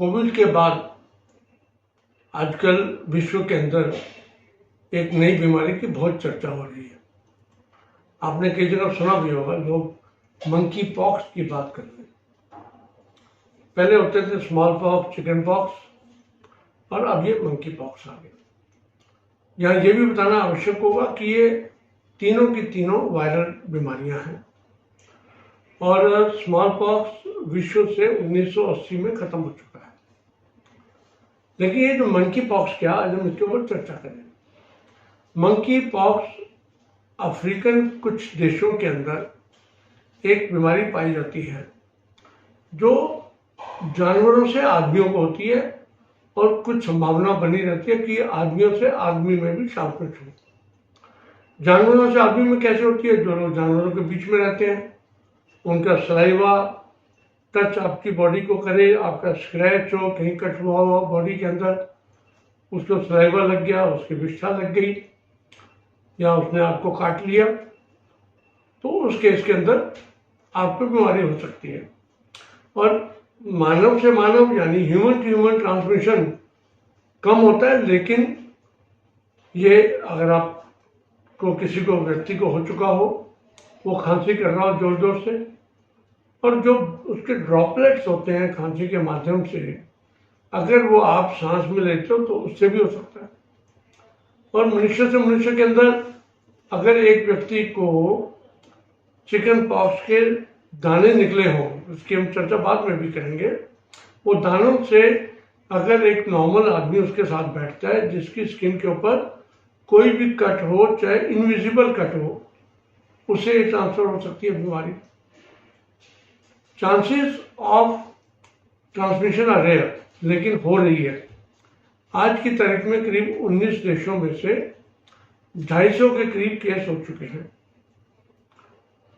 Covid के बाद आजकल विश्व के अंदर एक नई बीमारी की बहुत चर्चा हो रही है। आपने कई जगह सुना भी होगा, लोग मंकी पॉक्स की बात करते हैं। पहले होते थे स्मॉल पॉक्स, चिकन पॉक्स और अब ये मंकी पॉक्स आ गए। यहाँ ये भी बताना आवश्यक होगा कि ये तीनों की तीनों वायरल बीमारियां हैं और स्मॉल पॉक्स विश्व से 1980 में खत्म हो चुका है। लेकिन ये जो मंकी पॉक्स क्या, आज हम इसके ऊपर चर्चा करें। मंकी पॉक्स अफ्रीकन कुछ देशों के अंदर एक बीमारी पाई जाती है जो जानवरों से आदमियों को होती है और कुछ संभावना बनी रहती है कि आदमियों से आदमी में भी ट्रांसमिट हो। जानवरों से आदमी में कैसे होती है? जो लोग जानवरों के बीच में रहते हैं उनका सलाइवा टच आपकी बॉडी को करे, आपका स्क्रैच हो, कहीं कट हुआ हो बॉडी के अंदर, उसको सलाइवा लग गया, उसकी विष्ठा लग गई या उसने आपको काट लिया, तो उस केस के अंदर आपको बीमारी हो सकती है। और मानव से मानव यानी ह्यूमन टू ह्यूमन ट्रांसमिशन कम होता है, लेकिन ये अगर आपको किसी को व्यक्ति को हो चुका हो, वो खांसी कर रहा हो जोर जोर से, और जो उसके ड्रॉपलेट्स होते हैं खांसी के माध्यम से, अगर वो आप सांस में लेते हो तो उससे भी हो सकता है। और मनुष्य से मनुष्य के अंदर अगर एक व्यक्ति को चिकन पॉक्स के दाने निकले हों, उसकी हम चर्चा बाद में भी करेंगे, वो दानों से अगर एक नॉर्मल आदमी उसके साथ बैठता है जिसकी स्किन के ऊपर कोई भी कट हो, चाहे इनविजिबल कट हो, उससे ट्रांसफर हो सकती है बीमारी। Chances of transmission are rare, लेकिन हो रही है। आज की तारीख में करीब 19 देशों में से 250 के करीब केस हो चुके हैं।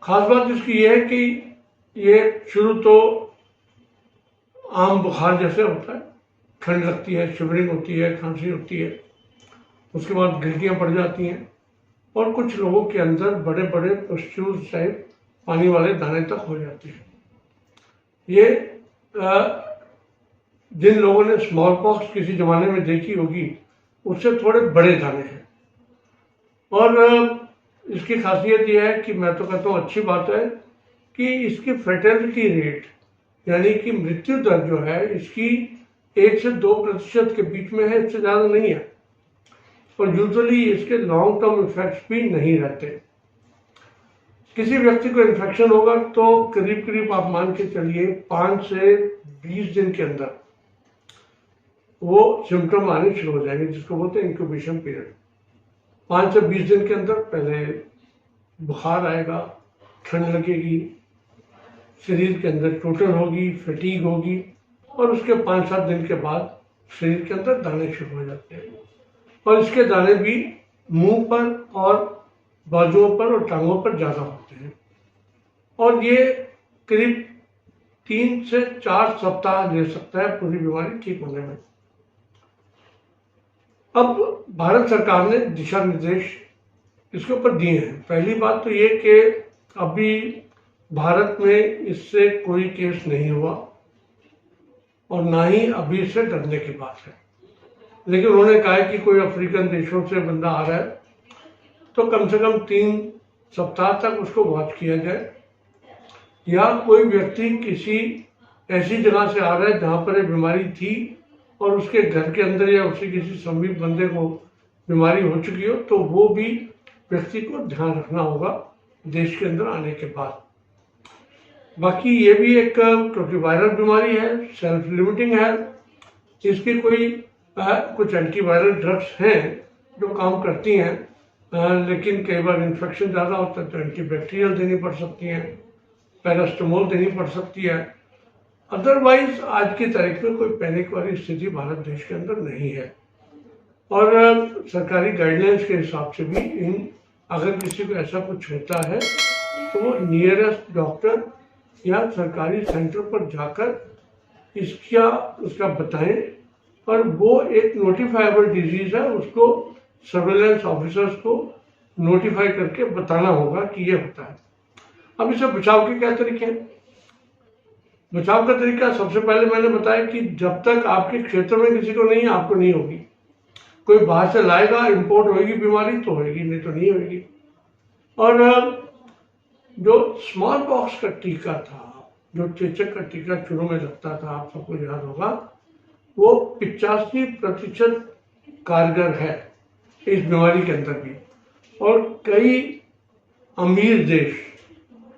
खास बात इसकी यह है कि ये शुरू तो आम बुखार जैसे होता है, ठंड लगती है, शिवरिंग होती है, खांसी होती है, उसके बाद गिल्टियाँ पड़ जाती हैं और कुछ लोगों के अंदर बड़े बड़े पस्ट्यूल्स टाइप पानी वाले दाने तक हो जाते हैं। ये जिन लोगों ने स्मॉल पॉक्स किसी जमाने में देखी होगी उससे थोड़े बड़े दाने हैं। और इसकी खासियत यह है कि मैं तो कहता हूँ अच्छी बात है कि इसकी फर्टिलिटी रेट यानी कि मृत्यु दर जो है इसकी 1 से 2% के बीच में है, इससे ज़्यादा नहीं है। और यूजुअली इसके लॉन्ग टर्म इफेक्ट्स भी नहीं रहते। किसी व्यक्ति को इन्फेक्शन होगा तो करीब करीब आप मान के चलिए 5 से 20 दिन के अंदर वो सिम्टम आने शुरू हो जाएंगे, जिसको बोलते हैं इंक्यूबेशन पीरियड। 5 से 20 दिन के अंदर पहले बुखार आएगा, ठंड लगेगी, शरीर के अंदर टोटल होगी, फटीग होगी और उसके 5-7 दिन के बाद शरीर के अंदर दाने शुरू हो जाते हैं। और इसके दाने भी मुंह पर और बाजुओं पर और टांगों पर ज़्यादा होते हैं और ये करीब 3 से 4 सप्ताह ले सकता है पूरी बीमारी ठीक होने में। अब भारत सरकार ने दिशा निर्देश इसके ऊपर दिए हैं। पहली बात तो ये कि अभी भारत में इससे कोई केस नहीं हुआ और ना ही अभी इससे डरने की बात है। लेकिन उन्होंने कहा है कि कोई अफ्रीकन देशों से बंदा आ रहा है तो कम से कम 3 सप्ताह तक उसको वॉच किया जाए, या कोई व्यक्ति किसी ऐसी जगह से आ रहा है जहाँ पर ये बीमारी थी और उसके घर के अंदर या उससे किसी समीप बंदे को बीमारी हो चुकी हो तो वो भी व्यक्ति को ध्यान रखना होगा देश के अंदर आने के बाद। बाकी ये भी एक क्योंकि वायरल बीमारी है, सेल्फ लिमिटिंग है, इसकी कोई कुछ एंटीवायरल ड्रग्स हैं जो काम करती हैं, लेकिन कई बार इन्फेक्शन ज़्यादा होता है तो एंटीबैक्टीरियल देनी पड़ सकती हैं, पैरास्टामोल देनी पड़ सकती है। अदरवाइज आज की तारीख में कोई पैनिक वाली स्थिति भारत देश के अंदर नहीं है। और सरकारी गाइडलाइंस के हिसाब से भी अगर किसी को ऐसा कुछ होता है तो वो नियरेस्ट डॉक्टर या सरकारी सेंटर पर जाकर उसका बताएं और वो एक नोटिफाइबल डिजीज है, उसको सर्वेलेंस ऑफिसर्स को नोटिफाई करके बताना होगा कि ये होता है। अब इससे बचाव के क्या तरीके हैं? बचाव का तरीका सबसे पहले मैंने बताया कि जब तक आपके क्षेत्र में किसी को नहीं है, आपको नहीं होगी। कोई बाहर से लाएगा, इंपोर्ट होगी बीमारी तो होगी, नहीं तो नहीं होगी। और जो स्मॉल पॉक्स का टीका था, जो चेचक का टीका शुरू में लगता था, आप सबको याद होगा, वो 85% कारगर है इस बीमारी के अंदर भी। और कई अमीर देश,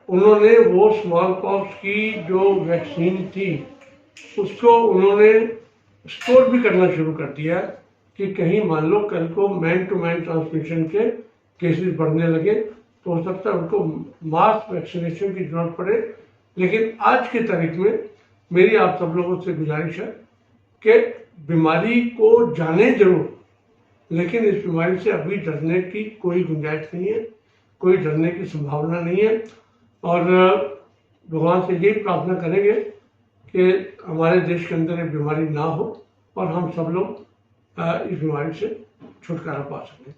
उन्होंने वो स्मॉल पॉक्स की जो वैक्सीन थी उसको उन्होंने स्टोर भी करना शुरू कर दिया कि कहीं मान लो कल को मैन टू मैन ट्रांसमिशन के केसेस बढ़ने लगे तो हो सकता है उनको मास वैक्सीनेशन की जरूरत पड़े। लेकिन आज की तारीख में मेरी आप सब लोगों से गुजारिश है कि बीमारी को जाने जरूर, लेकिन इस बीमारी से अभी डरने की कोई गुंजाइश नहीं है, कोई डरने की संभावना नहीं है। और भगवान से यही प्रार्थना करेंगे कि हमारे देश के अंदर ये बीमारी ना हो और हम सब लोग इस बीमारी से छुटकारा पा सकें।